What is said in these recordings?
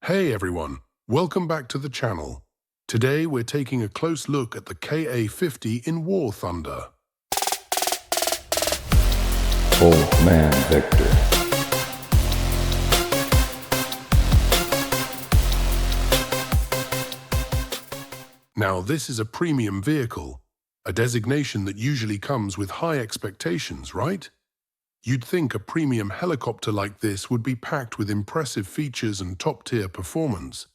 Hey everyone, welcome back to the channel. Today we're taking a close look at the KA-50 in War Thunder. Old Man Victor. Now this is a premium vehicle, a designation that usually comes with high expectations, right? You'd think a premium helicopter like this would be packed with impressive features and top-tier performance.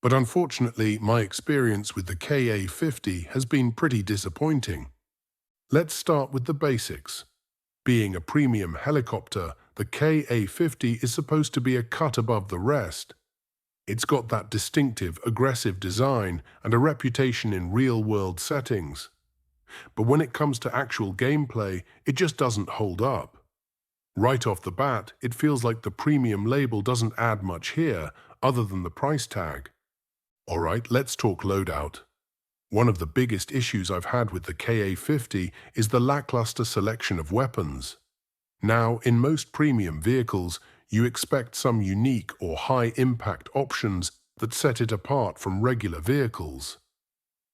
But unfortunately, my experience with the KA-50 has been pretty disappointing. Let's start with the basics. Being a premium helicopter, the KA-50 is supposed to be a cut above the rest. It's got that distinctive, aggressive design and a reputation in real-world settings. But when it comes to actual gameplay, it just doesn't hold up. Right off the bat, it feels like the premium label doesn't add much here, other than the price tag. Alright, let's talk loadout. One of the biggest issues I've had with the KA-50 is the lackluster selection of weapons. Now, in most premium vehicles, you expect some unique or high-impact options that set it apart from regular vehicles.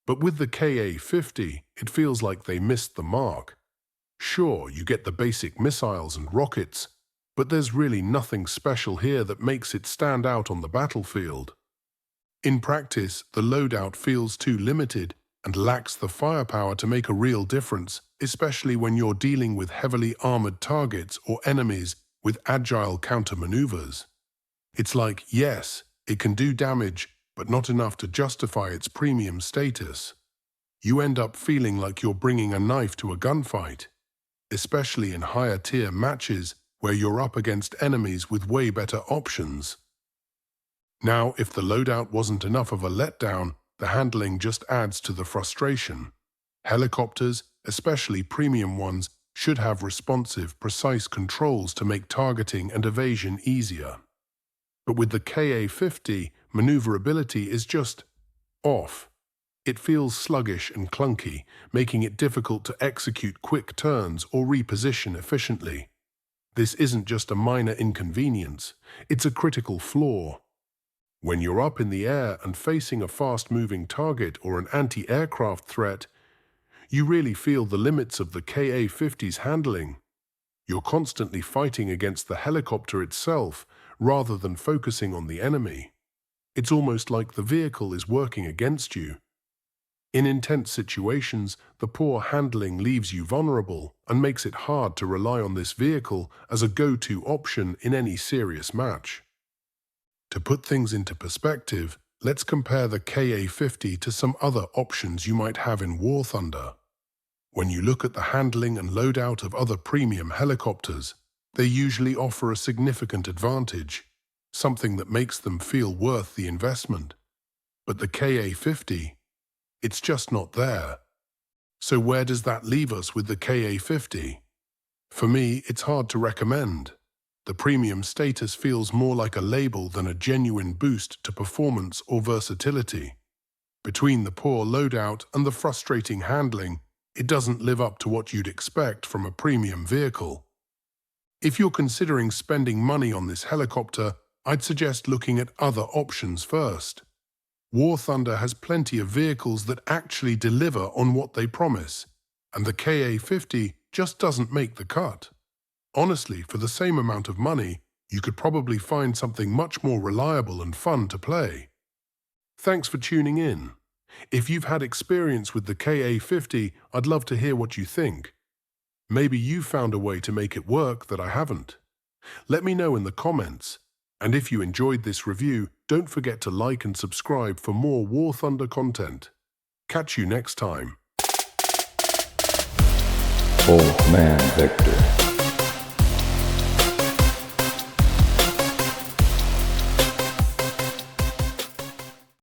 But with the KA-50, it feels like they missed the mark. Sure, you get the basic missiles and rockets, but there's really nothing special here that makes it stand out on the battlefield. In practice, the loadout feels too limited and lacks the firepower to make a real difference, especially when you're dealing with heavily armored targets or enemies with agile counter-maneuvers. It's like, yes, it can do damage, but not enough to justify its premium status. You end up feeling like you're bringing a knife to a gunfight, especially in higher-tier matches where you're up against enemies with way better options. Now, if the loadout wasn't enough of a letdown, the handling just adds to the frustration. Helicopters, especially premium ones, should have responsive, precise controls to make targeting and evasion easier. But with the KA-50, maneuverability is just off. It feels sluggish and clunky, making it difficult to execute quick turns or reposition efficiently. This isn't just a minor inconvenience, it's a critical flaw. When you're up in the air and facing a fast-moving target or an anti-aircraft threat, you really feel the limits of the KA-50's handling. You're constantly fighting against the helicopter itself rather than focusing on the enemy. It's almost like the vehicle is working against you. In intense situations, the poor handling leaves you vulnerable and makes it hard to rely on this vehicle as a go-to option in any serious match. To put things into perspective, let's compare the KA-50 to some other options you might have in War Thunder. When you look at the handling and loadout of other premium helicopters, they usually offer a significant advantage, something that makes them feel worth the investment. But the KA-50, it's just not there. So where does that leave us with the KA-50? For me, it's hard to recommend. The premium status feels more like a label than a genuine boost to performance or versatility. Between the poor loadout and the frustrating handling, it doesn't live up to what you'd expect from a premium vehicle. If you're considering spending money on this helicopter, I'd suggest looking at other options first. War Thunder has plenty of vehicles that actually deliver on what they promise, and the KA-50 just doesn't make the cut. Honestly, for the same amount of money, you could probably find something much more reliable and fun to play. Thanks for tuning in. If you've had experience with the KA-50, I'd love to hear what you think. Maybe you found a way to make it work that I haven't. Let me know in the comments. And if you enjoyed this review, don't forget to like and subscribe for more War Thunder content. Catch you next time. Old Man Victor.